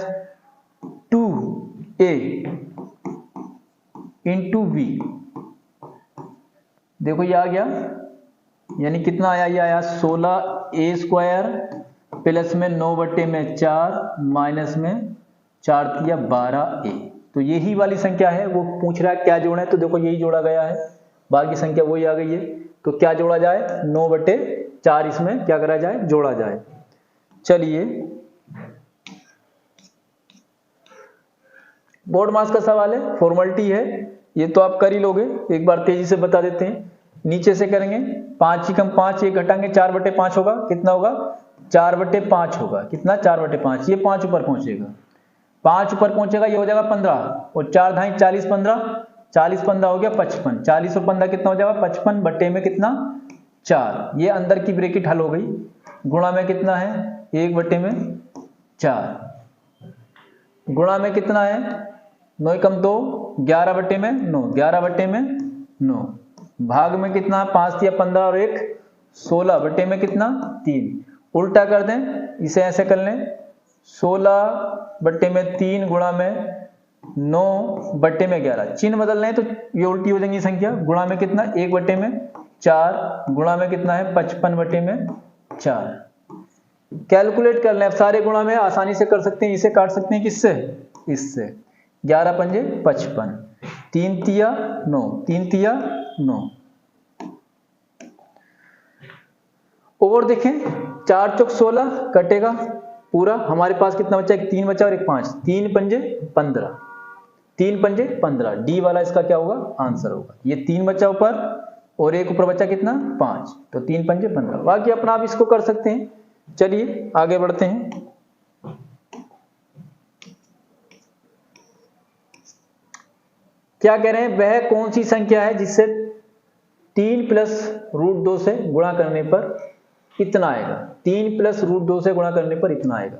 S1: 2a इंटू b। देखो ये आ गया, यानी कितना आया, ये आया 16a स्क्वायर प्लस में 9/4 माइनस में 4 तिया 12a। तो यही वाली संख्या है, वो पूछ रहा है क्या जोड़ा है, तो देखो यही जोड़ा गया है, बाकी संख्या वही आ गई है, तो क्या जोड़ा जाए 9/4, इसमें क्या करा जाए, जोड़ा जाए। चलिए बोर्ड मास का सवाल है, फॉर्मेलिटी है, ये तो आप कर ही लोगे, एक बार तेजी से बता देते हैं। नीचे से करेंगे 5 ही कम 5, ये घटाएंगे 4/5 होगा, कितना होगा 4/5 होगा, कितना 4/5, ये 5 ऊपर पहुंचेगा, 5 ऊपर पहुंचेगा, ये हो जाएगा 15 और 4 ढाई 40, 40 15 हो गया 55, 40 और 15 कितना हो जाएगा 55 बटे में कितना 4, ये अंदर की ब्रैकेट हल हो गई, गुणा में कितना है 1/4, गुणा में कितना है 9 कम 2, 11/9, 11/9, भाग में कितना 5 या 15 और 1 16 में कितना 3, उल्टा कर दें, इसे ऐसे कर लें 16/3 गुणा में 9/11, चिन्ह बदल लें तो ये उल्टी हो जाएंगी संख्या, गुणा में कितना 1/4, गुणा में कितना है 55/4। कैलकुलेट कर लें, अब सारे गुणा में आसानी से कर सकते हैं, इसे काट सकते हैं किससे, इससे, 11 पंजे 55, 3 तिया 9, 3 तिया 9, और देखें 4 चौक 16 कटेगा पूरा, हमारे पास कितना बचा, एक 3 बचा और एक 5, 3 पंजे 15, 3 पंजे 15, डी वाला इसका क्या होगा आंसर होगा, ये 3 बचा ऊपर और एक ऊपर बचा कितना 5, तो 3 पंजे 15, बाकी अपना आप इसको कर सकते हैं। चलिए आगे बढ़ते हैं। क्या कह रहे हैं, वह कौन सी संख्या है जिससे 3 + √2 से गुणा करने पर इतना आएगा, 3 + √2 से गुणा करने पर इतना आएगा,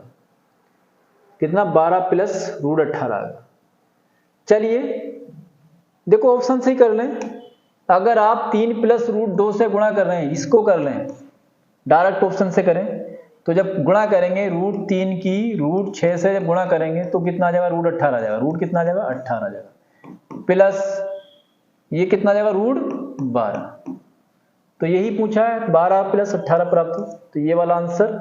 S1: कितना 12 + √18 आएगा। चलिए देखो ऑप्शन से ही कर लें। अगर आप 3 + √2 से गुणा कर रहे हैं, इसको कर लें, डायरेक्ट ऑप्शन से करें, तो जब गुणा करेंगे √3 की √6 से जब गुणा करेंगे तो कितना आ जाएगा, √18 आ जाएगा। रूट कितना आ जाएगा, 18 आ जाएगा, प्लस ये कितना आ जाएगा, √12। तो यही पूछा है, 12 + 18 प्राप्त हो। तो ये वाला आंसर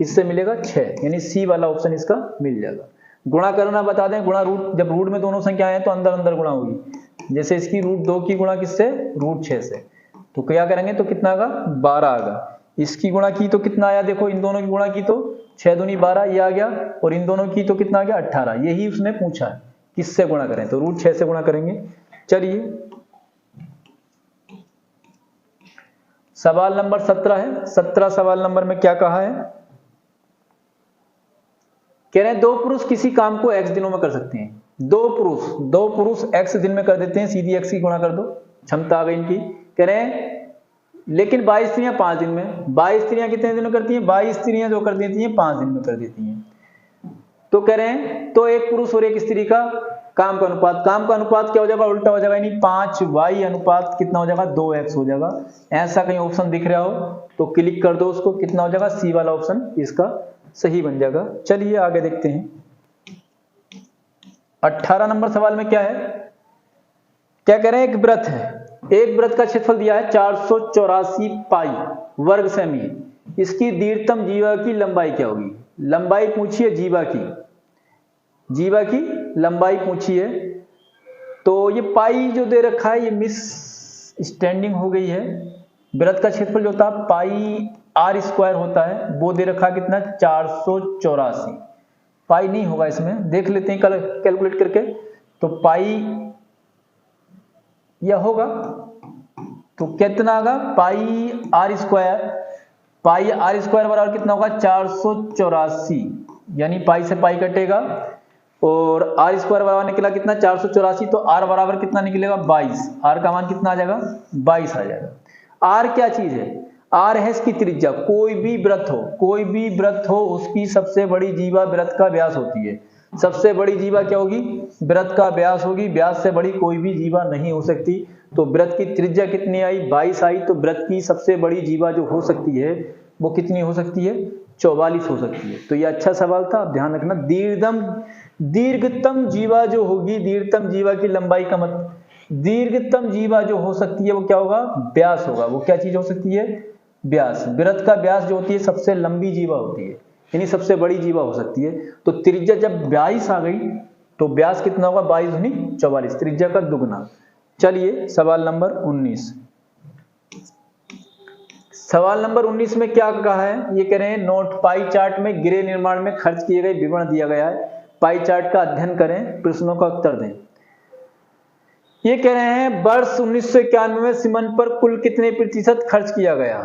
S1: किससे मिलेगा, 6, यानी सी वाला ऑप्शन इसका मिल जाएगा। गुणा करना बता दें, गुणा रूट, जब रूट में दोनों संख्या है तो अंदर अंदर गुणा होगी। जैसे इसकी √2 की गुणा किससे, √6 से, तो क्या करेंगे तो कितना आएगा, 12 आएगा। इसकी गुणा की तो कितना आया, देखो इन दोनों की गुणा की तो 6 दूनी 12 ये आ गया, और इन दोनों की तो कितना आ गया, 18। यही उसने पूछा है किससे गुणा करें, तो √6 से गुणा करेंगे। चलिए सवाल नंबर 17 है। 17 सवाल नंबर में क्या कहा है, कह रहे हैं 2 पुरुष किसी काम को x दिनों में कर सकते हैं। 2 पुरुष x दिन में कर देते हैं, सीधी x की गुणा कर दो, क्षमता आ गई इनकी। कह रहे हैं लेकिन 22 स्त्रियां 5 दिन में। 22 स्त्रियां कितने दिन में करती हैं, 22 स्त्रियां जो कर देती हैं 5 दिन में कर देती हैं। तो कह रहे हैं तो एक पुरुष और एक स्त्री का काम का अनुपात क्या हो जाएगा, उल्टा हो जाएगा, यानी 5y अनुपात कितना हो जाएगा, 2x हो जाएगा। ऐसा कहीं ऑप्शन दिख रहा हो तो क्लिक कर दो उसको, कितना हो जाएगा, सी वाला ऑप्शन इसका सही बन जाएगा। चलिए आगे देखते हैं। 18 नंबर सवाल में क्या है, क्या कह रहे हैं, एक व्रत है, एक व्रत का क्षेत्रफल दिया है 484 पाई वर्ग सेमी। इसकी दीर्घतम जीवा की लंबाई क्या होगी, लंबाई पूछी है, जीवा की लंबाई पूछी है। तो ये पाई जो दे रखा है ये मिस स्टैंडिंग हो गई है। व्रत का क्षेत्रफल जो होता है पाई r² होता है, वो दे रखा कितना, 484। पाई नहीं होगा इसमें, देख लेते हैं कैलकुलेट करके। तो पाई यह होगा, तो कितना आएगा, पाई r², पाई r² बराबर कितना होगा, 484, यानी पाई से पाई कटेगा और r² बराबर निकला कितना, 484। तो r बराबर कितना निकलेगा, 22। r का मान कितना आ जाएगा, 22 आ जाएगा। r क्या चीज है, r है इसकी त्रिज्या। कोई भी व्रत हो उसकी सबसे बड़ी जीवा व्रत का व्यास होती है। सबसे बड़ी जीवा क्या होगी, व्रत का व्यास होगी। व्यास से बड़ी कोई भी जीवा नहीं हो सकती। तो व्रत की त्रिज्या कितनी आई, 22 आई। तो व्रत की सबसे बड़ी जीवा जो हो सकती है वो कितनी हो सकती है, 44 हो सकती है। तो ये अच्छा सवाल था, आप ध्यान रखना। दीर्घतम जीवा जो होगी, दीर्घतम जीवा की लंबाई का मतलब, दीर्घतम जीवा जो हो सकती है वो क्या होगा, व्यास होगा। वो क्या चीज हो सकती है, व्यास। व्रत का व्यास जो होती है सबसे लंबी जीवा होती है, यानी सबसे बड़ी जीवा हो सकती है। तो त्रिज्या जब 22 आ गई तो व्यास कितना होगा, 22 दूनी 44, त्रिज्या का दुगना। चलिए सवाल नंबर 19। सवाल नंबर 19 में क्या कहा है, ये कह रहे हैं नोट, पाई चार्ट में गृह निर्माण में खर्च किए गए विवरण दिया गया है। पाई चार्ट का अध्ययन करें, प्रश्नों का उत्तर दें। ये कह रहे हैं वर्ष 1991 में सीमेंट पर कुल कितने प्रतिशत खर्च किया गया।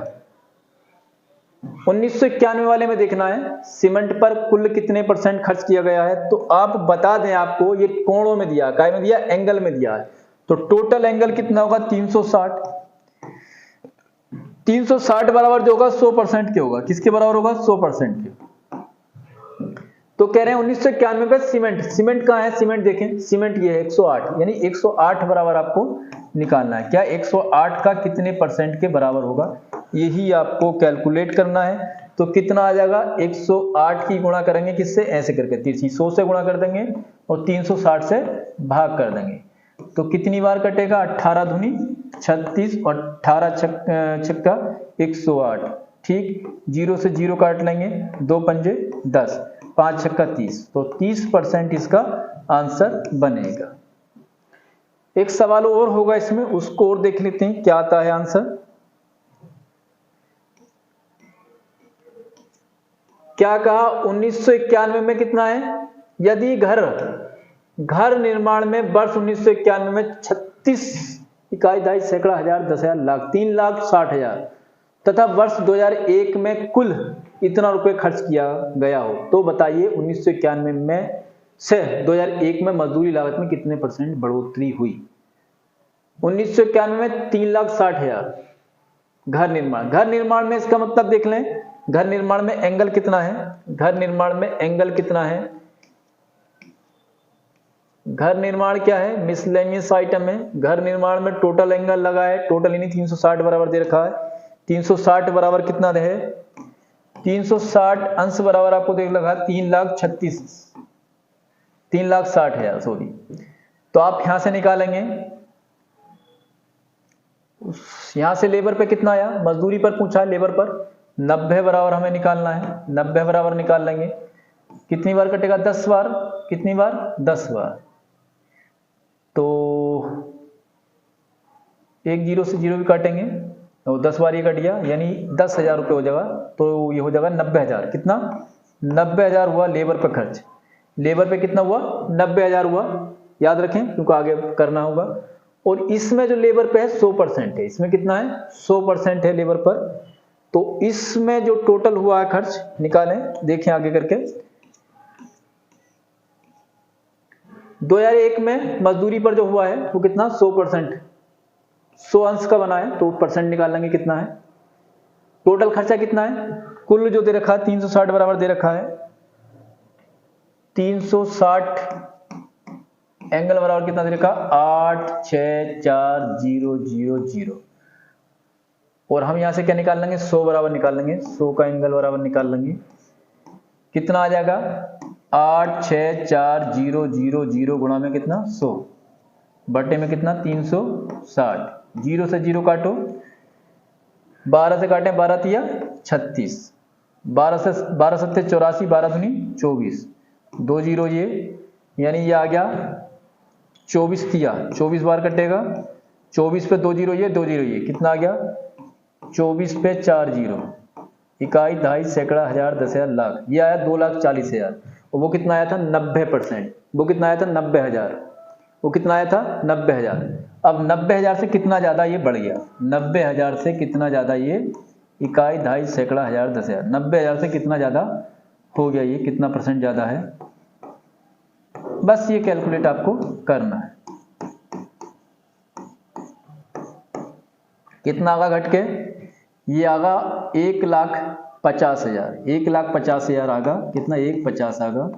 S1: 1991 वाले में देखना है सीमेंट पर कुल कितने % खर्च किया गया है। तो आप बता दें, आपको ये कोणों में दिया, काय में दिया, एंगल में दिया है। तो टोटल एंगल कितना होगा, 360। 360 बराबर जो होगा 100% के होगा। किसके बराबर होगा, 100% के। तो कह रहे हैं 1991 में सीमेंट कहां है, सीमेंट देखें, सीमेंट ये है 108, यानी 108 बराबर आपको निकालना है। क्या 108 का कितने % के बराबर होगा, यही आपको कैलकुलेट करना है। तो कितना आ जाएगा, 108 की गुणा करेंगे किससे, ऐसे करके तिरछी 100 से गुणा कर देंगे और 360 से भाग कर देंगे। तो कितनी बार कटेगा, 18 दूनी 36 और 18 छक्का 108। ठीक, 0 से 0 काट लेंगे, 2 पंजे 10, 5 छक्का 30। तो 30% इसका आंसर बनेगा। एक सवाल और होगा इसमें, उसको और देख लेते हैं क्या आता है आंसर। क्या कहा, 1991 में कितना है, यदि घर निर्माण में वर्ष 1991 में 36 इकाई, दहाई, सैकड़ा, हजार, 10,000, लाख, 3,60,000 तथा वर्ष 2001 में कुल इतना रुपए खर्च किया गया हो, तो बताइए 1991 में से 2001 में मजदूरी लागत में कितने % बढ़ोतरी हुई। 1991 में 3,60,000 घर निर्माण में इसका मतलब देख लें, घर निर्माण में एंगल कितना है, घर निर्माण में एंगल कितना है, घर निर्माण क्या है, मिसलेनियस आइटम है। घर निर्माण में टोटल एंगल लगा है, टोटल यानी 360 बराबर दे रखा है। 360 बराबर कितना रहे, 360 अंश बराबर आपको देख लगा 3,60,000 सॉरी। तो आप यहां से निकालेंगे, यहां से लेबर पे कितना आया, मजदूरी पर पूछा है, लेबर पर 90 बराबर हमें निकालना है। 90 बराबर निकाल लेंगे, कितनी बार कटेगा, 10 बार। कितनी बार, 10 बार। तो एक जीरो से जीरो भी काटेंगे तो 10 बार ये कट गया, यानी 10,000 रुपये हो जाएगा। तो ये हो जाएगा 90,000। कितना, 90,000 हुआ लेबर पे खर्च। लेबर पे कितना हुआ, 90,000 हुआ, याद रखें क्योंकि आगे करना होगा। और इसमें जो लेबर पे है 100% है, इसमें कितना है, 100% है लेबर पर। तो इसमें जो टोटल हुआ है खर्च निकालें, देखें आगे करके। 2001 में मजदूरी पर जो हुआ है वो कितना, 100%, 100 अंश का बना है तो परसेंट निकाल लेंगे कितना है। टोटल खर्चा कितना है, कुल जो दे रखा है 360 बराबर दे रखा है। 360 एंगल बराबर कितना दे रखा, 864,000। और हम यहां से क्या निकाल लेंगे, 100 बराबर निकाल लेंगे, 100 का एंगल बराबर निकाल लेंगे। कितना आ जाएगा, 864,000 गुणा में कितना, 100 बटे में कितना, 360। जीरो से जीरो काटो, 12 से काटें, 12 तिया 36, 12 सत्ते 84, 12 दूनी 24, 2 जीरो ये, यानी ये आ गया 24 तिया 24 बार कटेगा। 24 पे 2 जीरो ये, 2 जीरो ये, कितना आ गया, 24 पे 4 जीरो, इकाई, दहाई, सैकड़ा, हजार, 10,000, लाख। ये आया 2,40,000। और वो कितना आया था, 90%। वो कितना आया था, 90,000। वो कितना आया था, 90,000। अब 90,000 से कितना ज्यादा ये बढ़ गया, 90,000 से कितना ज्यादा ये, इकाई, दहाई, सैकड़ा, हजार, 10,000, 90,000 से कितना ज्यादा हो गया, ये कितना परसेंट ज्यादा है। बस ये कैलकुलेट आपको करना है। कितना आगा घट के, ये आगा 1,50,000, 1,50,000 आगा, कितना, 1,50 आगा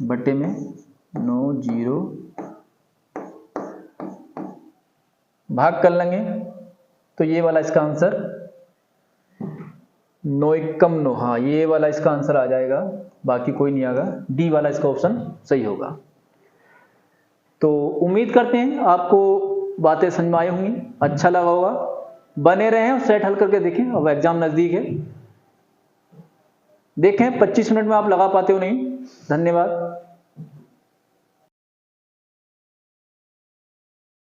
S1: बटे में 9 जीरो, भाग कर लेंगे तो ये वाला इसका आंसर 9 एकम 9, हाँ ये वाला इसका आंसर आ जाएगा, बाकी कोई नहीं आएगा। डी वाला इसका ऑप्शन सही होगा। तो उम्मीद करते हैं आपको बातें समझ में आई होंगी, अच्छा लगा होगा। बने रहें और सेट हल करके देखें, अब एग्जाम नजदीक है। देखें 25 मिनट में आप लगा पाते हो नहीं। धन्यवाद।